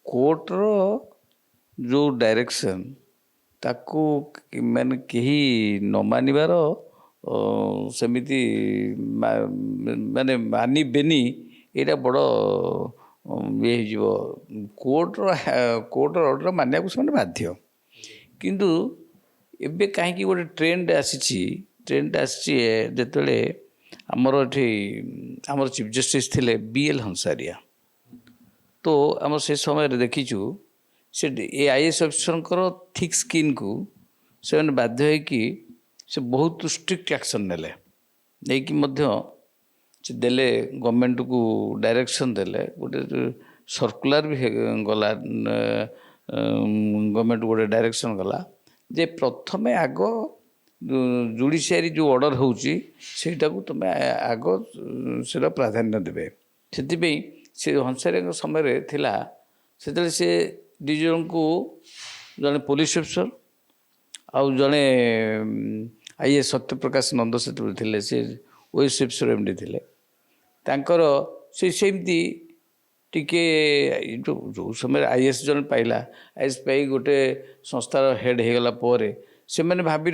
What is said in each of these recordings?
कोर्टर जो डायरेक्शन ताकू मैंने कहीं न मानिबार सेमिति माने मानबेनी यहाँ बड़ ये कोर्टर ऑर्डर मानिया से बाध्य किंतु एबे कहीं गोटे ट्रेंड आसी जिते आमर ये आमर चीफ जस्टिस थिले BL हंसारिया तो आम से समय देखीचु से IAS अफिसर थिक स्किन को से बाध्य है कि से बहुत स्ट्रिक्ट एक्शन नेले से देले गवर्नमेंट को डायरेक्शन देले गोटे सर्कुलर भी गला गवर्नमेंट गोटे डायरेक्शन गला जे प्रथमे आग जुडिशियरी जो ऑर्डर होउची सेटा को तुम आग से प्राधान्य देवे से हंसारिया समय थिला से दिजन को जड़े पुलिस अफिसर आउ जड़े IAS सत्यप्रकाश नंद से थे से OS अफिसर MD थे तांकर से सेमती टिके जो समय IAS जन पाइला IAS पाई गोटे संस्थार हेड हो गला परे से मैंने भावी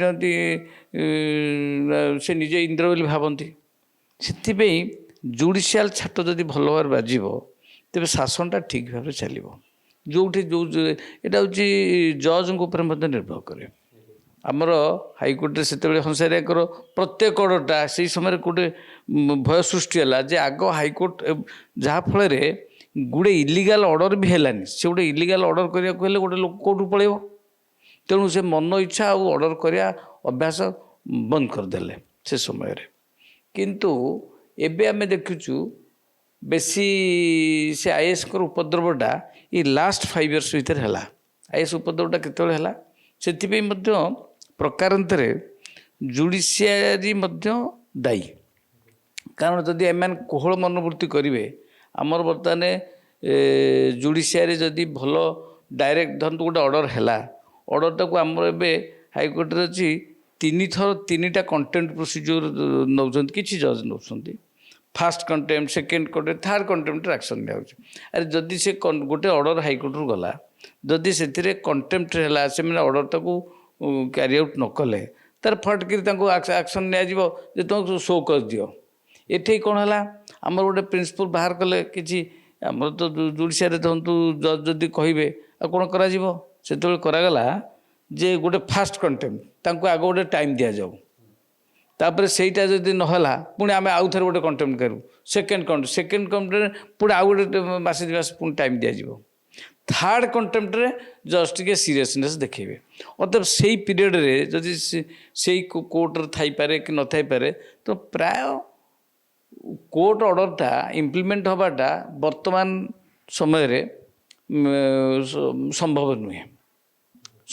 से निजे इंद्र बोली भावती से जुडिशियाल छाट जदि भल भाव बाजिब तेरे शासनटा ठीक भाव चलो जो यहाँ हूँ जज निर्भर करे आमर हाइकोर्ट से हंसारिया प्रत्येक ऑर्डरटा से समय गोटे भय सृष्टि है जे आग हाइकोर्ट जहाँफल गोटे इलिगाल ऑर्डर भी है से गोटे इलिगाल ऑर्डर करने गोटे लोक कौटू पड़ेब तेणु से मन इच्छा आ ऑर्डर करया अभ्यास बंद करदे से समय किंतु एबे आमे देखुचु बेसी से IAS उपद्रवटा ये लास्ट 5 years भीतर है IAS उपद्रवटा केतबेले हला सेथिपई मध्य प्रकारांतरे जुडिशियरी मध्य दायी कारण जदि एम कोहल मनोवृत्ति करेंगे आमर बर्तमान जुडिशियरी जदि भल डायरेक्ट धरत गोटे ऑर्डर है ऑर्डरटा को आमर ए हाइकोर्ट अच्छी 3 थर 3टा कंटेम्प्ट प्रोसीजर नौ किसी जज नौ first contempt second contempt third contempt action लिया अरे जदि से गोटे ऑर्डर हाइकोर्ट रू गला जदि से कंटेम्प्ट है से मैंने ऑर्डरटा को क्यारी आउट न कले तार फटकरी एक्शन नि तुम शो कर दियो ये कौन है आम गोटे प्रिंसिपल बाहर कले कि आम तो जुडिशियरी धरतु जज जदि कहे आ कौन कर करागला जे गोटे फास्ट कंटेम्प्ट आग गोटे टाइम दि जाऊ तापर सेटा जदि नहला पुणी आम आउ थे गोटे कंटेम्प्ट करूँ सेकेंड कंटेम्प्ट पुणी आउ गोटे मासे 2 मास पुणी टाइम दि जाव थर्ड कंटेम्प्ट जस्ट टे सीरियसनेस देखेबे अतएव से पीरियड रे जदि से कोर्टर थाईपे कि न थाईपे तो प्राय कोर्ट ऑर्डरटा इम्प्लीमेंट हवाटा वर्तमान समय रे संभव नुहे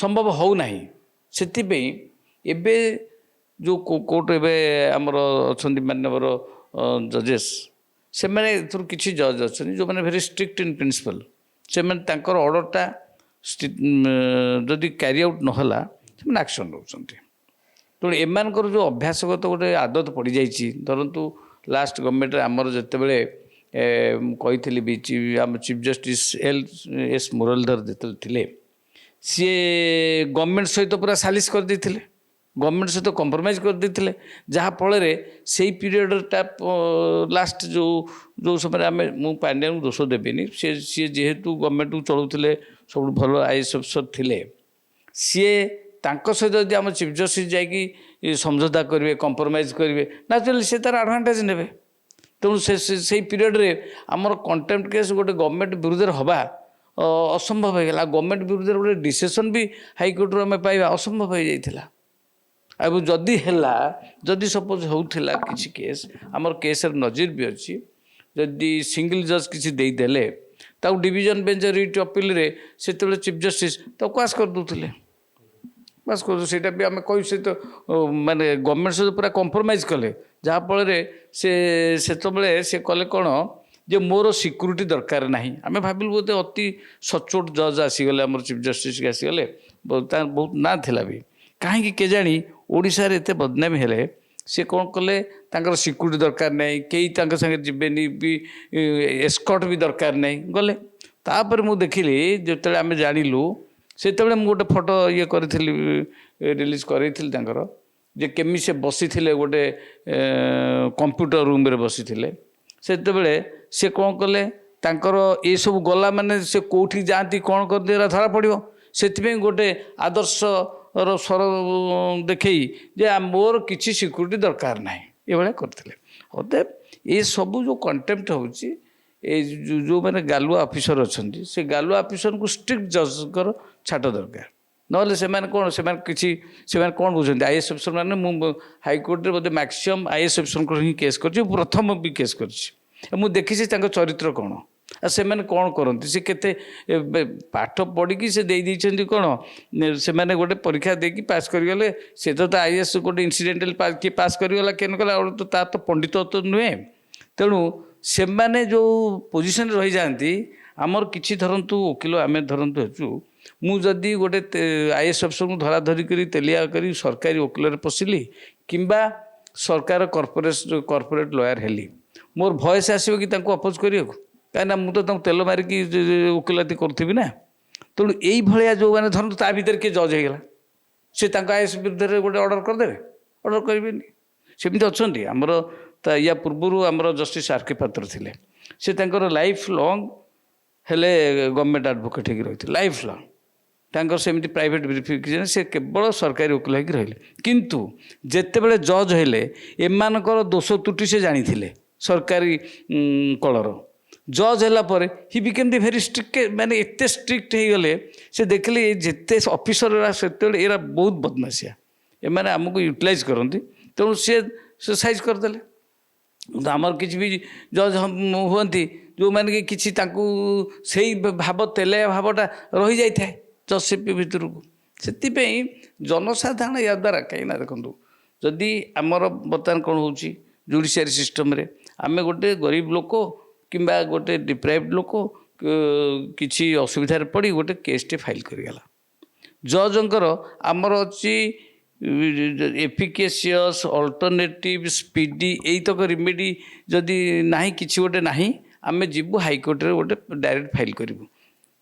संभव हो नहीं से एबे जो कोर्ट एबे आमर अच्छा मान्यवर जजेस से मैंने किसी जज अच्छा जो मैंने भेरी स्ट्रिक्ट इन प्रिंसिपल से मैंने ऑर्डरटा जदि क्यारी आउट नहला से एक्शन नौकरी तेणु एमानकर जो अभ्यासगत गोटे आदत पड़ जाइए धरतु लास्ट गवर्नमेंट आमर जितेबले कही भी आम चीफ जस्टिस LS मुरलीधर जो थे सी गवर्नमेंट सहित पूरा सालिश कर देते गवर्नमेंट सहित कंप्रोमाइज कर देते जहाँफल से पीरियडटा लास्ट जो जो समय आम मु पांड्या दोष देविनी सी जेहेतु गवर्नमेंट को चलुले सब भल IAS अफिसर थे सी सहित जब आम चीफ जस्टिस जाकि समझौता करेंगे कंप्रोमाइज करेंगे नेचुराली से तार एडवांटेज ने तेणु से पीरियड रे आमर कंटेम्प्ट केस गोटे गवर्नमेंट विरुद्ध हवा असंभव हो गला गवर्नमेंट विरुद्ध गोटे डिसीजन भी हाइकोर्ट आम पाइबा असंभव हो जाता अब जदि है जदि सपोज होता किसी केस आमर केस नजीर भी अच्छी जदि सिंगल जज किसी देदेले डिविजन बेंच रिट अपील से चीफ जस्टिस तो पास कर दूसरे पास कर से भी आम कही तो माने गवर्नमेंट सहित पूरा कंप्रोमाइज कले जहाँफल से कले कौन जे मोर सिक्यूरीटी दरकार ना आम भाविलु बोलते अति सचोट जज आसीगले आम चीफ जस्टिस के आसीगले बहुत ना थिला भी कहीं केजाणी ओडिशा रे एते बदनामी हेले सी कौन कले तांकर सिक्यूरीटी दरकार नहीं कई तांकर संगे जीवेनी भी एस्कॉर्ट भी दरकार नहीं गले तापर मु देखिली जो आम जानिलु से मुझे गोटे फोटो ये करी रिलीज करी जे केमी से बसी थे गोटे कंप्यूटर रूम रे बसी थे से कौन कले तांकर ये सब गला माने से कौटी जाती कौन कर दिया धरा पड़ो से गोटे आदर्श स्वर देखई जे मोर किसी सिक्यूरीटी दरकार ना ये करते अतएव ये सब जो कंटेम्प्ट होची जो मैंने गालुआ ऑफिसर अच्छा से गालुआ ऑफिसर को स्ट्रिक्ट जजकर छाट दरकार ना से कौन से कौन बुझे आईएएस अफिसर मैंने मुझे हाइकोर्ट में बोधे मैक्सीम आईएएस अफिसर को ही केस कर प्रथम भी केस कर देखी चरित्र कौन आ से मैंने कौन करती से केते पाठ पढ़ी से दे कौन से मैंने गोटे परीक्षा देकी पास करगले से तो आईएएस गोटे इनसीडेंटल किए पास करगला केन कला तो ता तो पंडित तो नुहे तेणु से मैंने जो पोजिशन रही जाती आमर किसी धरतु वकिल आम धरतु हेचु मुझे गोटे आईएएस अफिसर को धराधरी कर तेलिया कर सरकारी वकिल पशिली किंबा सरकार कॉर्पोरेट लॉयर हेली मोर भयस आसो कि अपोज करने को कहीं मुझे तो तेल मारिकी वकिलाती करी ना तेणु यही भाया जो मैंने धरतु ता भर किए जज होगा सी आईएएस विरुद्ध गोटे ऑर्डर करदे ऑर्डर करेंगे सेमती अच्छा आमर या पूर्व आमर जस्टिस आर के पात्र थे से लाइफ लॉन्ग हेले गवर्नमेंट एडवोकेट हो रही लाइफ लॉन्ग तांकर सेमती प्राइवेट वेरिफिकेशन से केवल सरकारी वकिल होकर रही किंतु जेतेबेले जज हेले एमानकर दोष त्रुटि से जानी थे सरकारी कलर जज है हि बिकेम दी भेरी स्ट्रिक्ट माने एते स्ट्रिक्ट हो गले से देखले जिते ऑफिसर से बहुत बदमाशिया एमाने आमको यूटिलाइज करती तेणु सी साइज करदे आमर किसी भी जज हुंती जो मैंने कि से भाव तेलिया भावटा रही जाए जजशिप भितर को से जनसाधारण या द्वारा कहीं देखो जदि आमर बर्तमान कौन हो जुडिशियरी सिस्टम रे आमे गोटे गरीब लोक किंबा गोटे डिप्राइव्ड लोक किसी असुविधार पड़ी गोटे केसटे फाइल करगला जजंकर आमर अच्छी एफिकेसियस अल्टरनेटिव स्पीडी यही तक रिमेडी जदि ना किसी गोटे ना आम जीवु हाइकोर्ट रे गोटे डायरेक्ट फाइल करूँ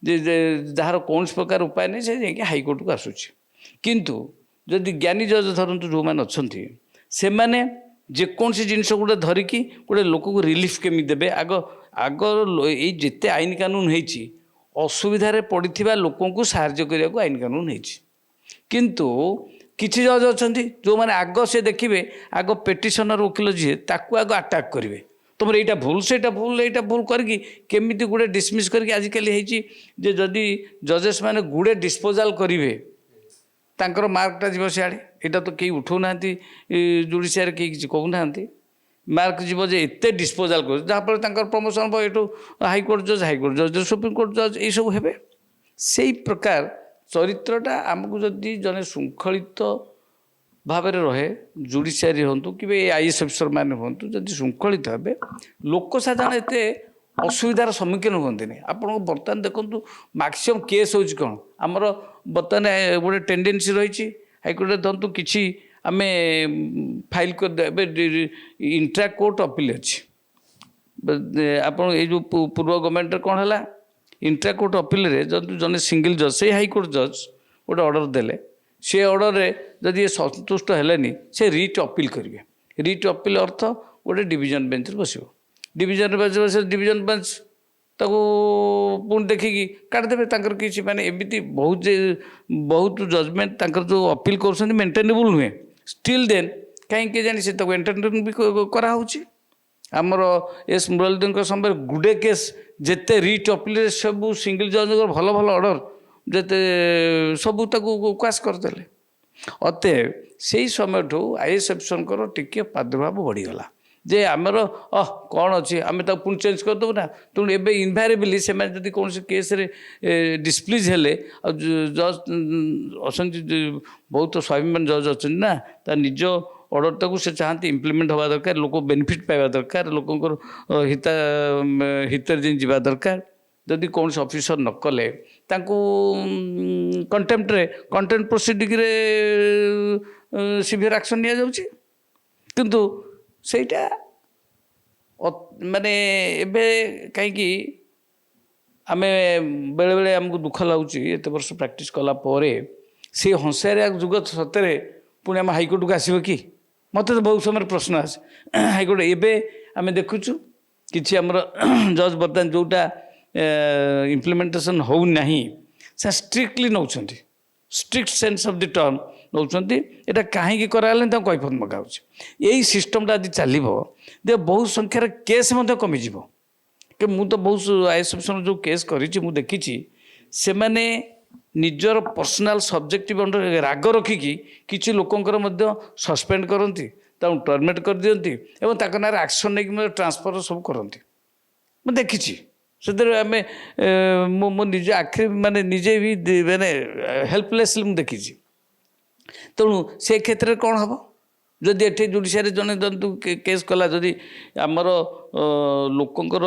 जार कौन प्रकार उपाय नहीं से जाकि हाइकोर्ट को आसूँ किंतु जदि ज्ञानी जज धरतु जो मैंने अच्छा से मैंने जेकोसी जिनस गोटे धरिकी गोटे लोक को रिलीफ केमी देवे आग आग ये जिते आईन कानून होती असुविधार पड़ा लोक साहाय्य करने को आईन कानून होती किंतु किसी जज अच्छा जो मैंने आग से देखिए आग पेटिशनर वकिल जी ताकू आग अटाक करेंगे तुम यहाँ भूल से भूल करके केमी गोटे डिसमिस करके आजिकल जे जदि जजेस मैंने गुड़े डिस्पोजाल करेंगे तांकर मार्कटा जीव सियाड़े यहाँ तो कहीं उठाऊ ना जुडिशियरी कहीं किसी कहूना मार्क जीव जे एते डिस्पोजाल कर जहाँफल प्रमोशन ये हाइकोर्ट जज सुप्रीम कोर्ट जज ये सब हे से प्रकार चरित्रटा आमको जदि जने श्रृंखलित भाव रहे जुडिशियरी हूँ कि आईएएस अफिसर मैंने हूँ जदि श्रृंखलित भाव लोक साधारण एते असुविधार सम्मुखीन हमें आपको बर्तमान देखूँ मैक्सीम केस हो कौन आमर बर्तमान गोटे टेंडेन्सी रही हाइकोर्ट धरतु कि आम फाइल कर इंट्रा कोर्ट अपील अच्छी आप जो पूर्व गवर्नमेंट कौन है इंट्रा कोर्ट अपील जन सिंगल जज से हाइकोर्ट जज गोटे ऑर्डर देले से ऑर्डर रे जदि ये संतुष्ट हेलेनी से रिट अपील करेंगे रिट अपील अर्थ गोटे डिविजन बेंच बस डिविजन बेंच बस डिविजन बेंच ताको पुणी देखिकी काटिदेवे तांकर किसी माने एमती बहुत जजमेंट तांकर जो अपील कर मेंटेनेबल नुहे स्टिल देन कहीं जानी से एंटरटेन भी कराऊँगी आमर एस मुरलीधर समय गुड़े केस जिते रिट अपील सब सिंगल जज भल भल ऑर्डर जिते सबू क्वाश करदे अतएव से समय आईएएस अफिसर टिके प्रादुर्भाव बढ़ीगला जे आमर कौन अच्छी आम पुणी चेंज करदेव ना तेणु एवं इनभारेबली से कौन केस डिस्प्लीज हेले जज अच्छा बहुत स्वाभिमान जज अच्छा ना ता निज ऑर्डर से चाहती इम्प्लीमेंट हवा दरकार लोक बेनिफिट पाइबा दरकार लोकंर हितर दिन जावा दरकार जदि कौन ऑफिसर न कले कंटेम्प्ट प्रोसीडिंग सीवियर एक्शन नि जाउछि किंतु सेटा माने एबे कहीं आमे बेले बेले आमको दुख लगुच एत वर्ष प्रैक्टिस कला से हंसारिया जुग सतरे पुणी आम हाइकोर्ट को आसब कि मत तो बहुत समय प्रश्न आसे हाइकोर्ट एवं आम देखुचु कि आमर जज बर्तमान जोटा इम्प्लीमेंटेशन होना से स्ट्रिक्टली नौ strict sense of the term नौ यहाँ कहीं कराने कैफत मगा यही सिस्टमटा आज चलो दे बहुत संख्यार केस कमिज कि मु तो बहुत आईएएस अफिसर जो केस करी मु देखी से मैंने निजर पर्सनाल सब्जेक्टिव राग रखिकी किसी लोकंर सस्पेंड करती टर्मिनेट कर दियंती एवं ताक ना एक्शन नहीं ट्रांसफर सब करती मैं देखी से आम मो निज आखिरी माने निजे भी माने हेल्पलेसली मुझे देखी तेणु से क्षेत्र में कौन हम जदि एटे जुडिशियरी जन जंतु केस कला जदि आमर लोकंर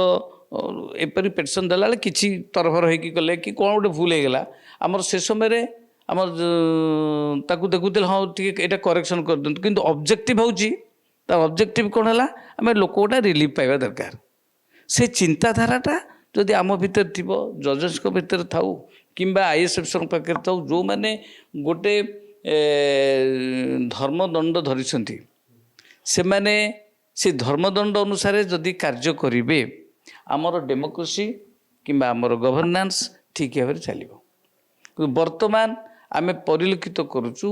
एपरी पेटिशन देला किसी तरफर होगी कले कि कौन गोटे भूल होगा आमर से समय आम ताकू देखुते हाँ ठीक ये करेक्शन कर दिखाँ किंतु ऑब्जेक्टिव होची ऑब्जेक्टिव कौन है आम लोक गोटा रिलीफ पाइबा दरकार से चिंताधाराटा जदि आम भितर थी जजेस भितर थाऊ कि आईएएस अफिसर पाखे था जो मैंने गोटे धर्मदंड धरी से मैंने से धर्मदंड अनुसार जदि कार्य करेंगे आमर डेमोक्रेसी किंबा आमर गवर्नेंस ठीक भाव चलो वर्तमान आम परिलक्षित करुचु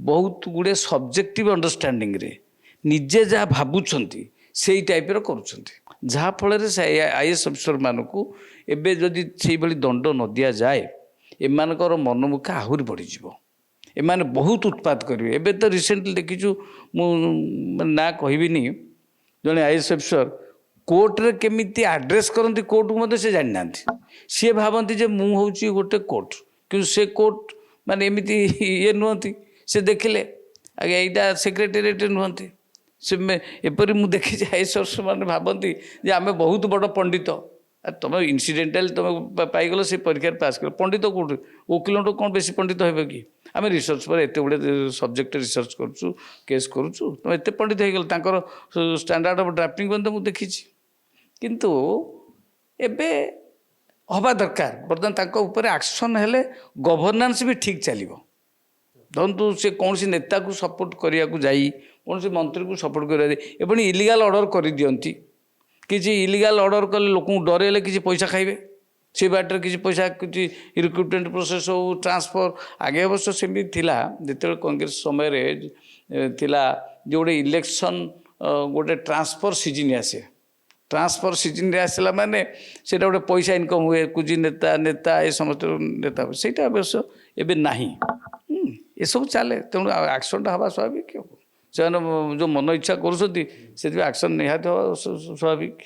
बहुत गुड़े सब्जेक्टिव अंडरस्टैंडिंग रे निजे जहाँ भावुंट से टाइप जहाँफल से आईएएस अफिसर मानू एवं जदि से दंड न दि जाए एमानकर मनमुखा आहरी बढ़ीज एमाने बहुत उत्पात करेंगे एवं तो रिसेंटली देखीचु ना कहबिनी जड़े आईएएस अफिसर कोर्टे केमी आड्रेस करती कोर्ट को मत से जानी ना सी भावती मुझे गोटे कोर्ट कि से कोर्ट माने एमती ये नुहति से देखिले आगे यहाँ सेक्रेटेरिएट नुहति से एपरी मुझे देखी आईएएस अफिसर मैंने भावती जे आम बहुत बड़ पंडित तुम इनसीडेंटाल तुम पाइगल से परीक्षा पास कर पंडित कौट वकिल कौन बेसी पंडित हो कि आम रिसर्च पर एत गुड़े सब्जेक्ट रिसर्च करुँ केस करुँ तुम एत पंडित हो गल स्टैंडर्ड ऑफ ड्राफ्टिंग मुझे देखी किंतु एबे हवा दरकार बर्तमान ऊपर एक्शन हेले गवर्नेंस भी ठीक चलो धरतु से कौन सी नेता को सपोर्ट करने को जाई कौन सी मंत्री को सपोर्ट कर इलीगल ऑर्डर कर दियंती किसी इलीगल ऑर्डर कले लोक डरेले किसी पैसा खाइबे से बाटर किसी पैसा किसी रिक्रुटमेंट प्रोसेस हो ट्रांसफर आगे अवश्य सेमती थिला जिते कांग्रेस समय थिला जो गोटे इलेक्शन गोटे ट्रांसफर सीजन आसे ट्रांसफर सीजन आसला माने से गोटे पैसा इनकम हुए कुछ नेता नेता ये समस्त नेता से अवश्य एवं ना ये सब चले तेणु एक्शनटा हवा स्वाभाविक से जो मन इच्छा कर एक्शन निहाती हवा स्वाभाविक।